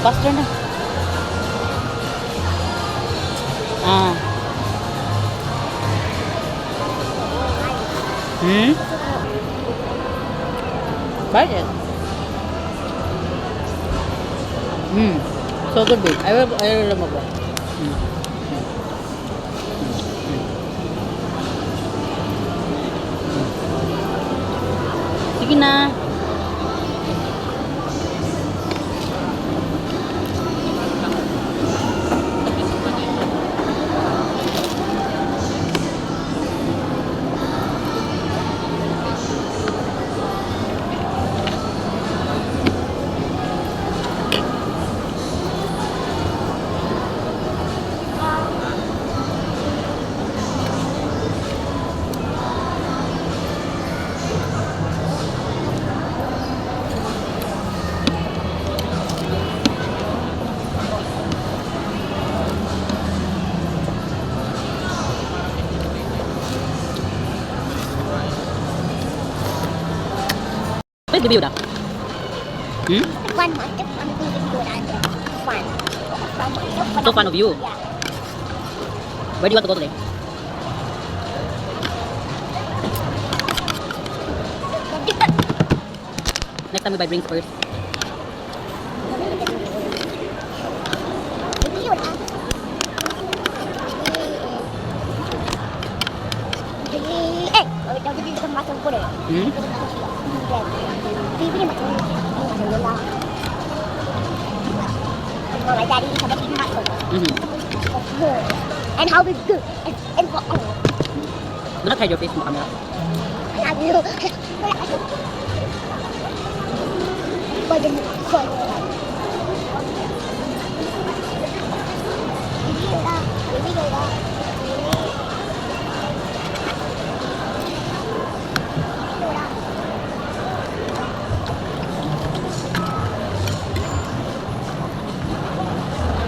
Faster na. Ah. Bakit? So good, babe. I will love mo. Sige na. Where's the Buddha? Fun, fun. So fun of you. Yeah. Where do you want to go today? Next time we buy drinks first. And how is good and for all. Do not hide your face in the camera.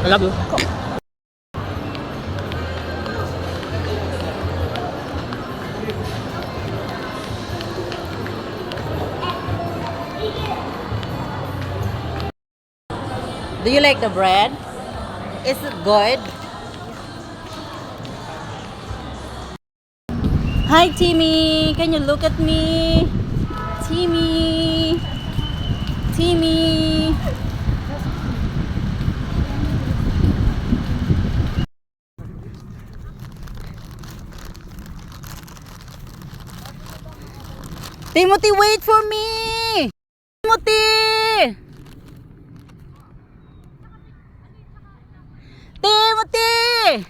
I love you. Do you like the bread? Is it good? Hi Timmy, can you look at me? Timmy. Timmy. Timothy, wait for me! Timothy! Timothy!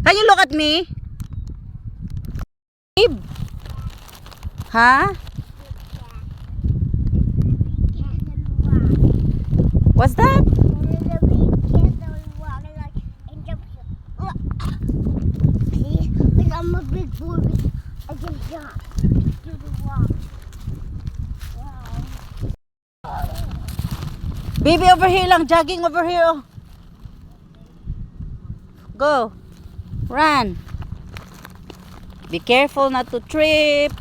Can you look at me? Babe? Huh? What's that? I'm a big boy. I can jump to the wall. Wow. Baby, over here lang. Jogging over here. Oh. Go. Run. Be careful not to trip.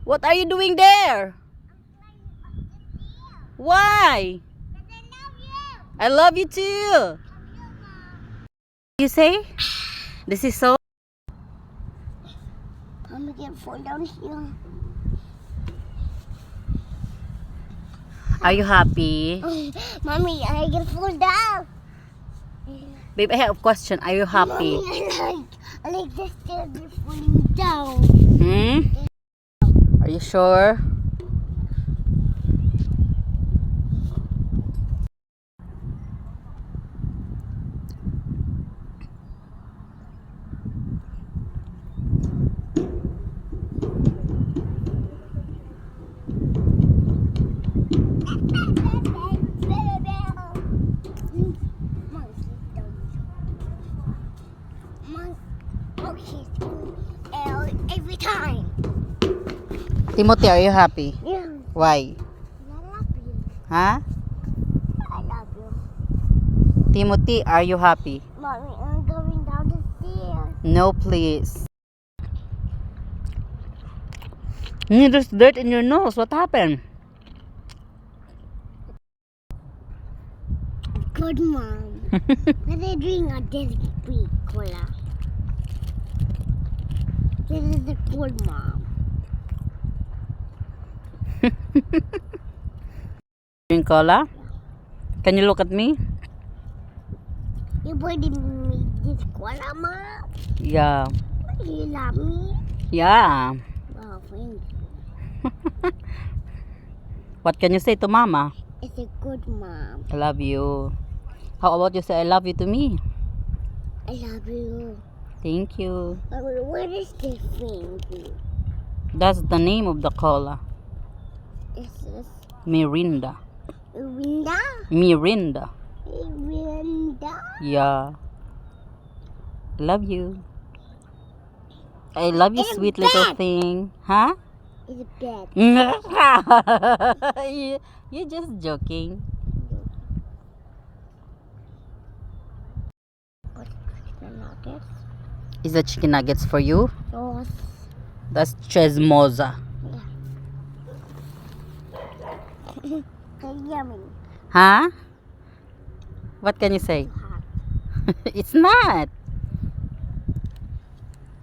What are you doing there? Why? I love you too. You say? This is so. I'm gonna fall down here. Are you happy? Mommy, I can fall down. Babe, I have a question. Are you happy? Mommy, I like this stairs falling down. Are you sure? Every time. Timothy, are you happy? Yeah. Why? Not happy. Huh? I love you. Timothy, are you happy? Mommy, I'm going down the stairs. No, please. There's dirt in your nose. What happened? Good mom. What are you doing at this big cola? This is a good mom. Drink cola? Can you look at me? You bought me this cola, mom? Yeah. You love me? Yeah. Oh, thank you. What can you say to mama? It's a good mom. I love you. How about you say I love you to me? I love you. Thank you. Mommy, what is this thing? That's the name of the cola. This is Mirinda. Winda? Mirinda. Winda? Yeah. Love you. I love you, It's sweet little bad. thing. Huh? It's a bed. You're just joking. What's the nuggets? Is that chicken nuggets for you? Sauce. That's chesmoza. Yummy. Huh? What can you say? Hot. It's not.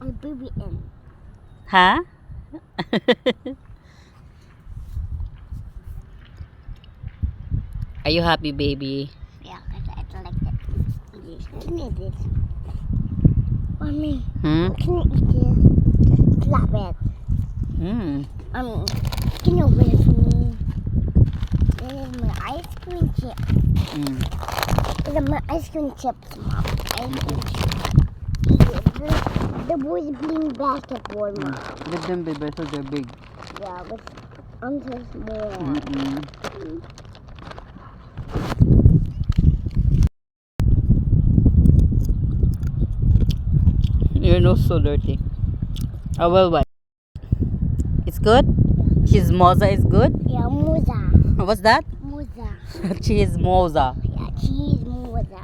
And baby in. Huh? Are you happy, baby? Yeah, because I like that. Let me eat this. Mommy, Hmm? can you eat this? Slap it. Hmm. Can you wait for me? This is my ice cream chip. Hmm. This is my ice cream chips, Mom. Ice cream chips. The boys playing basketball, Mom. Let them be better, they're big. Yeah, but I'm so small. Mm-mm. Your nose so dirty. Oh, well, what? It's good? Chismosa is good? Yeah, moza. What's that? Moza. Chismosa. Yeah, cheese moza.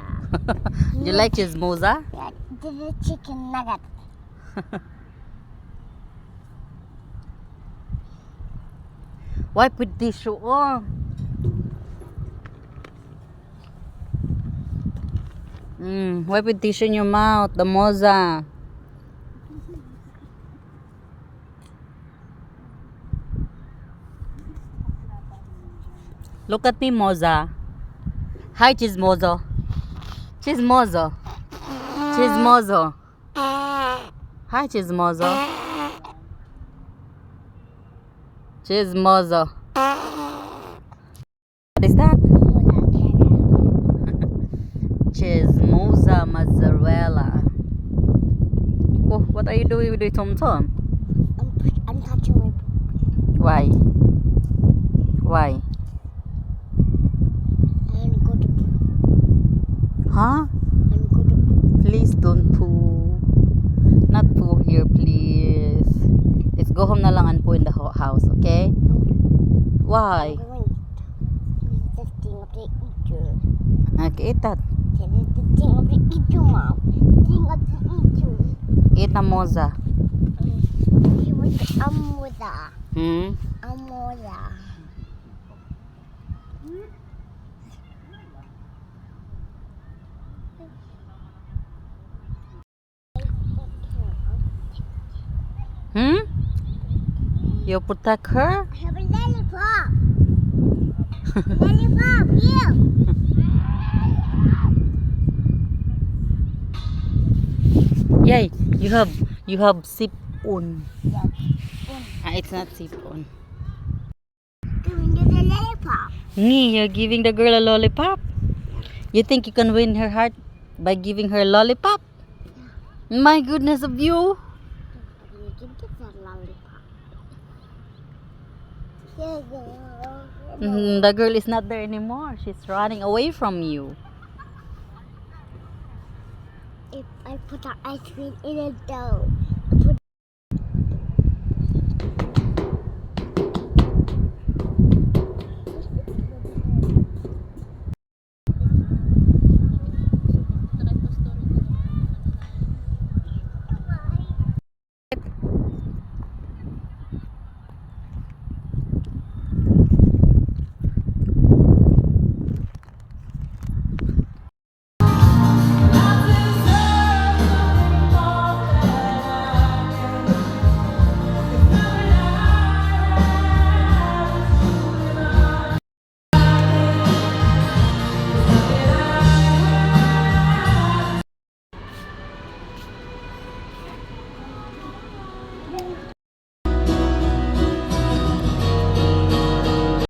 Do you like chismosa? Yeah, this is chicken nugget. Why put tissue on? Why put tissue in your mouth? The moza. Look at me, moza. Hi, chismoso. Chismoso. Chismoso. Hi, chismoso. Chismoso. What is that? Chismosa mozzarella. Oh, what are you doing with the tom tom? I'm touching my Why? Why? and go to Huh? and go to Please don't poo. Not poo here, please. Let's go home na lang and poo in the house, okay? Why? This is the thing of the eater. Okay, eat that. This is the thing of the eater, Mom. Thing of the eater. Eat na moza. He was amoza. Hmm? Amoza. Hmm? You protect her? I have a lollipop. Lollipop, here. Yay! You have sip on. Yes. It's not sip on. Giving you the lollipop. You're giving the girl a lollipop? You think you can win her heart by giving her a lollipop? My goodness of you! You can get that lollipop. The girl is not there anymore. She's running away from you. If I put the ice cream in a dough.